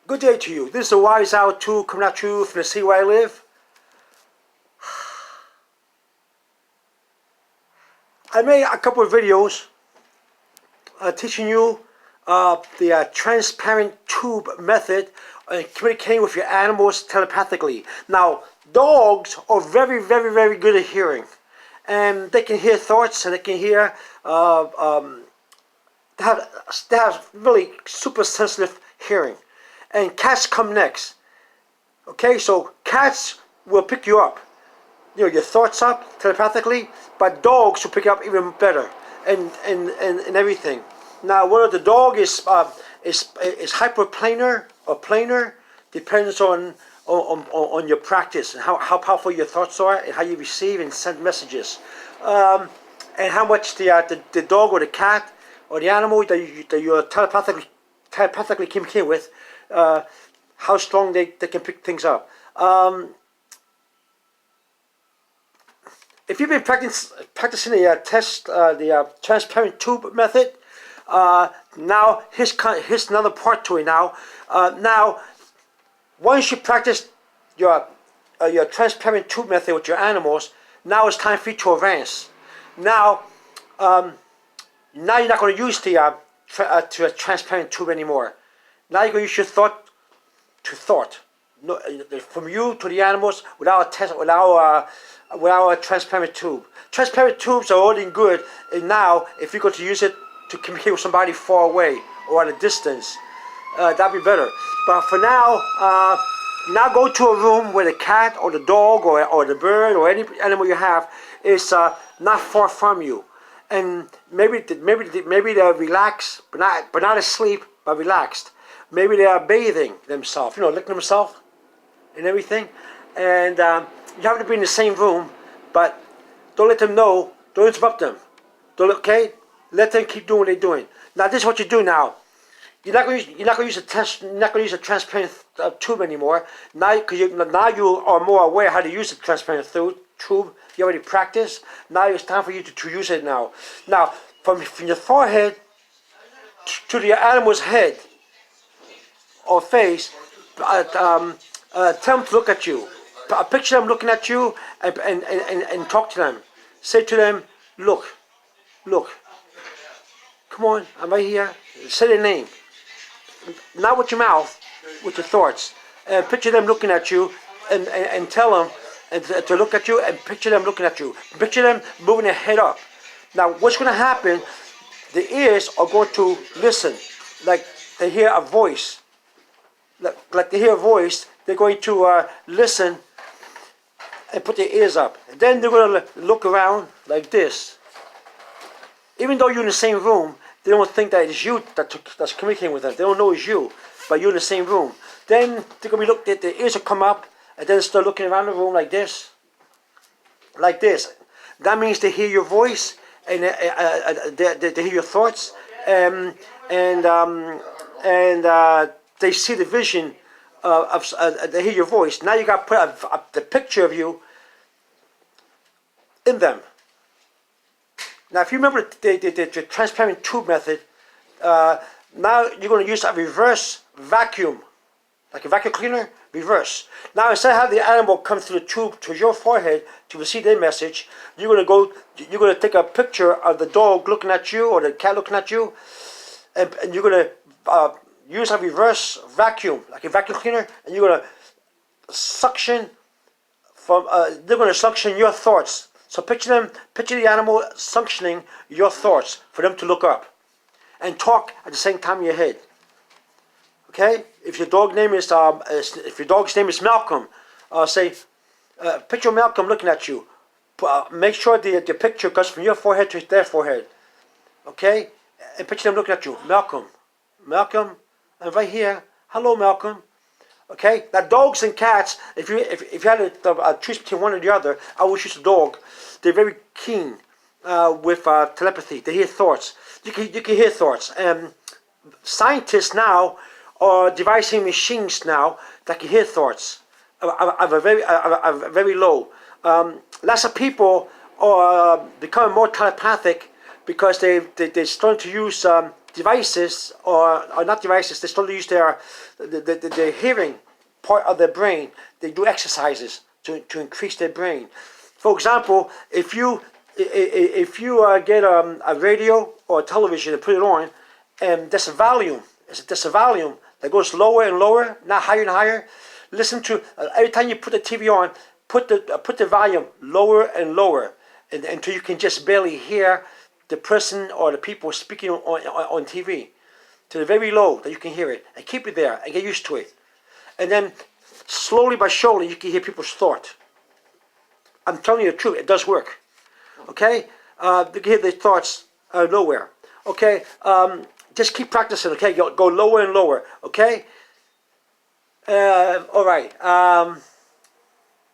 Good day to you. This is the Wise Owl 2 coming at you from the sea where I live. I made a couple of videos teaching you the transparent tube method of communicating with your animals telepathically. Now, dogs are very, very, very good at hearing. And they can hear thoughts, and they can hear, they have really super sensitive hearing. And cats come next. Okay, so cats will pick you up, your thoughts up telepathically, but dogs will pick up even better and everything. Now, whether the dog is hyperplanar or planar depends on your practice and how powerful your thoughts are and how you receive and send messages, and how much the dog or the cat or the animal that you're telepathically communicating with, how strong they can pick things up. If you've been practicing the transparent tube method, now here's another part to it. Now, once you practice your transparent tube method with your animals, now it's time for you to advance. Now you're not going to use the transparent tube anymore. Now you're going to use your thought to thought, no, from you to the animals without a transparent tube. Transparent tubes are all in good, and now if you're going to use it to communicate with somebody far away or at a distance, that'd be better. But for now, now go to a room where the cat or the dog or the bird or any animal you have is not far from you, and maybe they're relaxed, but not asleep, but relaxed. Maybe they are bathing themselves, licking themselves and everything. And you have to be in the same room, but don't let them know. Don't interrupt them. Okay? Let them keep doing what they're doing. Now, this is what you do now. You're not going to use a transparent tube anymore. Now, because now you are more aware how to use the transparent tube. You already practiced. Now it's time for you to use it now. Now, from your forehead to the animal's head or face, tell them to look at you. Picture them looking at you and talk to them. Say to them, look. Come on, I'm right here. Say their name. Not with your mouth, with your thoughts. Picture them looking at you and tell them to look at you, and picture them looking at you. Picture them moving their head up. Now, what's going to happen, the ears are going to listen, like they hear a voice. Like they hear a voice, they're going to listen and put their ears up. And then they're going to look around like this. Even though you're in the same room, they don't think that it's you that's communicating with them. They don't know it's you, but you're in the same room. Then they're going to be their ears will come up, and then start looking around the room like this. Like this. That means they hear your voice, and they hear your thoughts, and they see the vision they hear your voice. Now you got to put the picture of you in them. Now, if you remember the transparent tube method, now you're going to use a reverse vacuum, like a vacuum cleaner, reverse. Now, instead of having the animal come through the tube to your forehead to receive their message, you're going to take a picture of the dog looking at you or the cat looking at you, and you're going to use a reverse vacuum, like a vacuum cleaner, and you're going to suction they're going to suction your thoughts. So picture the animal suctioning your thoughts for them to look up and talk at the same time in your head. Okay? If your dog's name is Malcolm, say, picture Malcolm looking at you. Make sure the picture goes from your forehead to their forehead. Okay? And picture them looking at you. Malcolm, I'm right here. Hello, Malcolm. Okay? Now, dogs and cats, if you had a choice between one or the other, I would choose a dog. They're very keen with telepathy. They hear thoughts. You can hear thoughts. Scientists now are devising machines now that can hear thoughts of a very low. Lots of people are becoming more telepathic because they're starting to use devices, or not devices, they slowly use the hearing part of their brain. They do exercises to increase their brain. For example, if you get a radio or a television and put it on, and there's a volume, that goes lower and lower, not higher and higher. Listen to every time you put the TV on, put the volume lower and lower, until you can just barely hear the person or the people speaking on TV, to the very low that you can hear it, and keep it there and get used to it. And then slowly but surely you can hear people's thought. I'm telling you the truth, it does work. Okay, you can hear their thoughts nowhere. Okay, just keep practicing. Okay, go lower and lower. Okay. All right.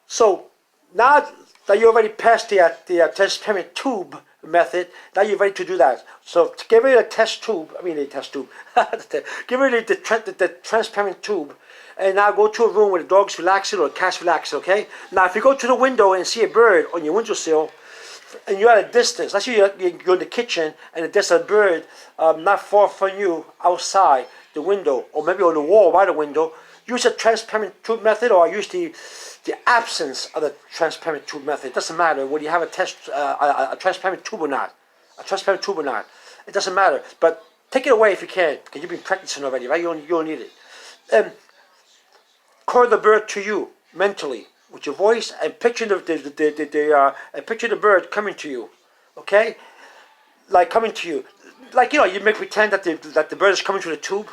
So now that you already passed the transparent tube method, now you're ready to do that. So to get rid of the get rid of the transparent tube, and now go to a room where the dog's relaxing or the cat's relaxing. Okay. Now if you go to the window and see a bird on your windowsill, and you're at a distance, let's say you go in the kitchen and there's a bird not far from you outside the window, or maybe on the wall by the window, use a transparent tube method, or use the absence of the transparent tube method. It doesn't matter whether you have a transparent tube or not. It doesn't matter. But take it away if you can, because you've been practicing already, right? You don't need it. Call the bird to you mentally with your voice, and picture picture the bird coming to you. Okay, like coming to you, like you make pretend that the bird is coming to the tube.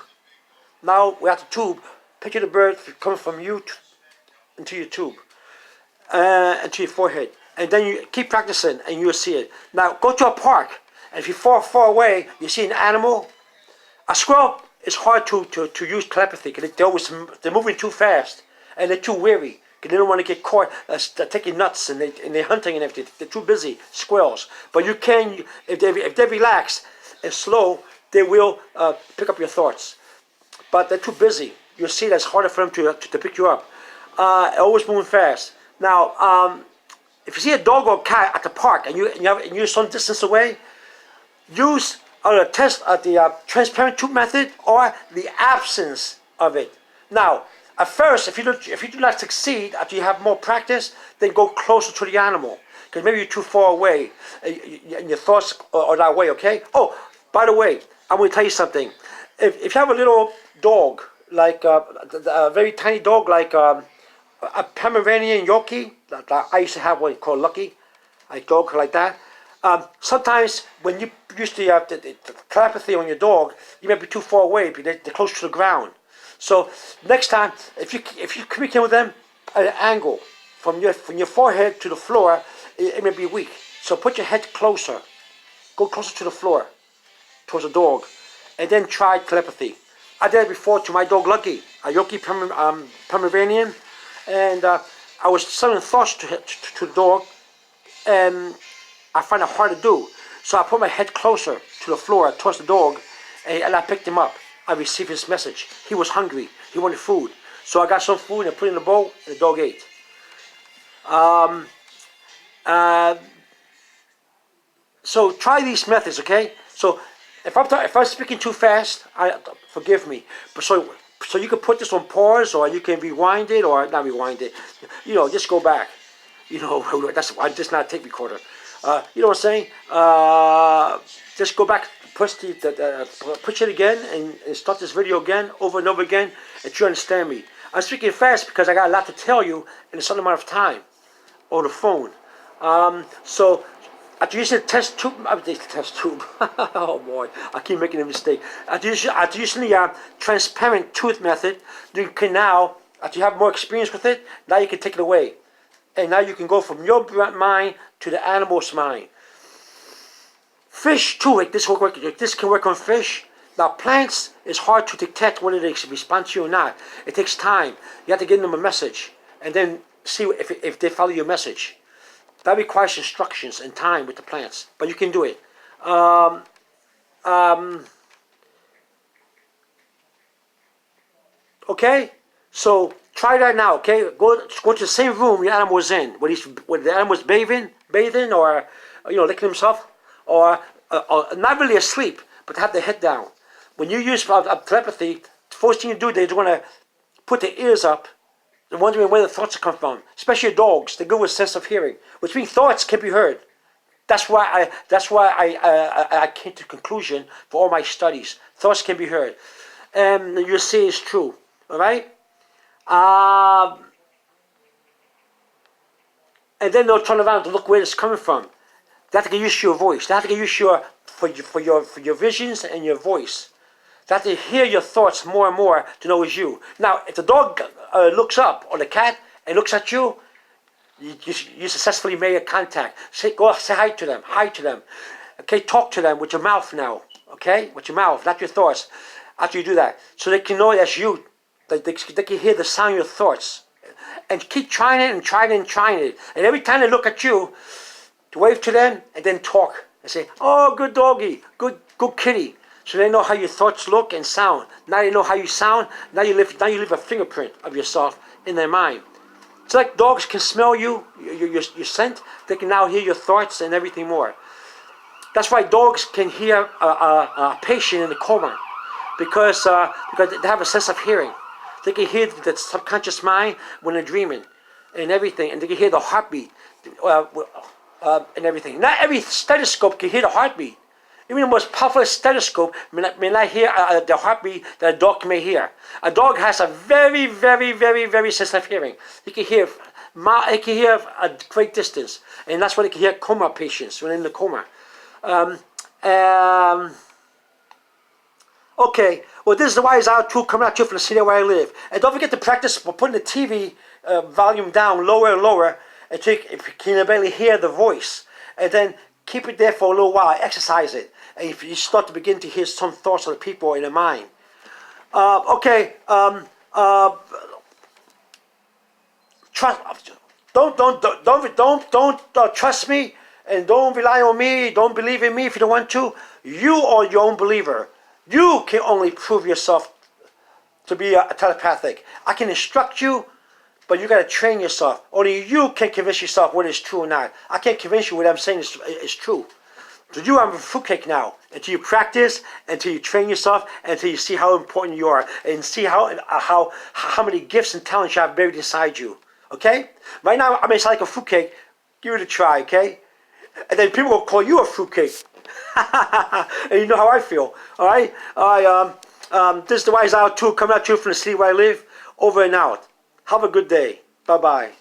Now we're at the tube. Picture the bird coming from you into your tube, into your forehead, and then you keep practicing, and you'll see it. Now go to a park, and if you're far away, you see an animal. A squirrel is hard to use telepathy, because they're moving too fast, and they're too weary, because they don't want to get caught taking nuts, and they're hunting and everything. They're too busy, squirrels. But you can, if they relax and slow, they will pick up your thoughts. But they're too busy. You'll see that it's harder for them to pick you up. Always moving fast. Now, if you see a dog or a cat at the park and you're some distance away, use the transparent tube method or the absence of it. Now, at first, if you do not succeed after you have more practice, then go closer to the animal, because maybe you're too far away and your thoughts are that way. Okay. Oh, by the way, I'm going to tell you something. If you have a little dog, like a very tiny dog, like a Pomeranian Yorkie, I used to have one called Lucky, a dog like that. Sometimes when you use the telepathy on your dog, you may be too far away because they're close to the ground. So next time, if you communicate with them at an angle from your forehead to the floor, it may be weak. So put your head closer, go closer to the floor, towards the dog, and then try telepathy. I did it before to my dog Lucky, a Yorkie Pomeranian, and I was sending thoughts to the dog, and I find it hard to do. So I put my head closer to the floor towards the dog, and I picked him up. I received his message. He was hungry. He wanted food. So I got some food and put it in the bowl, and the dog ate. So try these methods, okay? So if I'm speaking too fast, forgive me. But so you can put this on pause, or you can rewind it, or not rewind it. Just go back. I'm just not a tape recorder. You know what I'm saying? Just go back, push it again, and start this video again, over and over again, and you understand me. I'm speaking fast because I got a lot to tell you in a certain amount of time on the phone. So after using the test tube, oh boy, I keep making a mistake. After using the transparent tooth method, you can now, after you have more experience with it, now you can take it away. And now you can go from your mind to the animal's mind. Fish too, this can work on fish. Now plants, it's hard to detect whether they respond to you or not. It takes time. You have to give them a message, and then see if they follow your message. That requires instructions and time with the plants, but you can do it. Okay, so try that now. Okay, go to the same room the animal was in, when the animal was bathing, or licking himself, or not really asleep, but have the head down. when you use telepathy, the first thing you do, they're going to put their ears up. They're wondering where the thoughts come from. Especially dogs, they're good with sense of hearing, which means thoughts can be heard. That's why I came to the conclusion for all my studies. Thoughts can be heard. And you say it's true. All right? And then they'll turn around to look where it's coming from. They have to get used to your voice. They have to get used to for your visions and your voice. They have to hear your thoughts more and more to know it's you. Now, if the dog looks up, or the cat, and looks at you, you successfully made a contact. Go say hi to them. Hi to them. Okay, talk to them with your mouth now. Okay, with your mouth, not your thoughts. After you do that, so they can know that's you. They can hear the sound of your thoughts. And keep trying it and trying it and trying it. And every time they look at you, wave to them and then talk. And say, oh, good doggy, good kitty. So they know how your thoughts look and sound. Now they know how you sound. Now you leave a fingerprint of yourself in their mind. It's like dogs can smell your scent. They can now hear your thoughts and everything more. That's why dogs can hear a patient in a coma. Because they have a sense of hearing. They can hear the subconscious mind when they're dreaming and everything. And they can hear the heartbeat and everything. Not every stethoscope can hear the heartbeat. Even the most powerful stethoscope may not hear the heartbeat that a dog may hear. A dog has a very, very, very, very sensitive hearing. He can hear a great distance. And that's why they can hear coma patients when in the coma. Okay, well, this is the Wise Hour 2 coming at you from the city where I live. And don't forget to practice putting the TV volume down lower and lower until you can barely hear the voice. And then keep it there for a little while, exercise it. And if you start to begin to hear some thoughts of the people in their mind. Don't trust me and don't rely on me. Don't believe in me if you don't want to. You are your own believer. You can only prove yourself to be a telepathic. I can instruct you, but you got to train yourself. Only you can convince yourself whether it's true or not. I can't convince you what I'm saying is true. So you have a fruitcake now until you practice, until you train yourself, until you see how important you are, and see how many gifts and talents you have buried inside you. Okay? Right now, I may sound like a fruitcake. Give it a try, okay? And then people will call you a fruitcake. And you know how I feel. All right? This is the Wise Hour 2 coming at you from the city where I live. Over and out. Have a good day. Bye-bye.